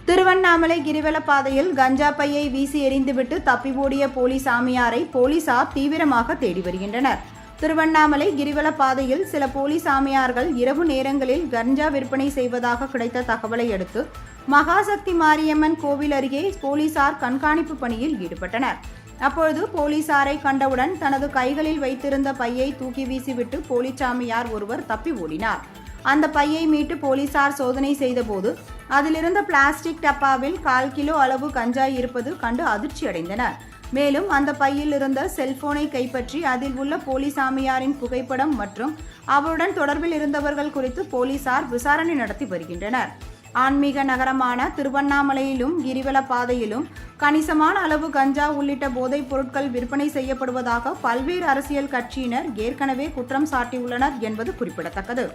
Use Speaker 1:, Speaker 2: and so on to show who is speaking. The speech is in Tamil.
Speaker 1: திருவண்ணாமலை கிரிவலப்பாதையில் கஞ்சா பையை வீசி எறிந்துவிட்டு தப்பி ஓடிய போலி சாமியாரை போலீசார் தீவிரமாக தேடி வருகின்றனர். திருவண்ணாமலை கிரிவலப்பாதையில் சில போலி சாமியார்கள் இரவு நேரங்களில் கஞ்சா விற்பனை செய்வதாக கிடைத்த தகவலை அடுத்து மகாசக்தி மாரியம்மன் கோவில் அருகே போலீசார் கண்காணிப்பு பணியில் ஈடுபட்டனர். அப்பொழுது போலீசாரை கண்டவுடன் தனது கைகளில் வைத்திருந்த பையை தூக்கி வீசிவிட்டு போலி சாமியார் ஒருவர் தப்பி ஓடினார். அந்த பையை மீட்டு போலீசார் சோதனை செய்தபோது அதிலிருந்த பிளாஸ்டிக் டப்பாவில் 1/4 கிலோ அளவு கஞ்சா இருப்பது கண்டு அதிர்ச்சி அடைந்தனர். மேலும் அந்த பையில் இருந்த செல்போனை கைப்பற்றி அதில் உள்ள போலி சாமியாரின் புகைப்படம் மற்றும் அவருடன் தொடர்பில் இருந்தவர்கள் குறித்து போலீசார் விசாரணை நடத்தி வருகின்றனர். ஆன்மீக நகரமான திருவண்ணாமலையிலும் கிரிவல பாதையிலும் கணிசமான அளவு கஞ்சா உள்ளிட்ட போதைப் பொருட்கள் விற்பனை செய்யப்படுவதாக பல்வேறு அரசியல் கட்சியினர் ஏற்கனவே குற்றம் சாட்டியுள்ளனர் என்பது குறிப்பிடத்தக்கது.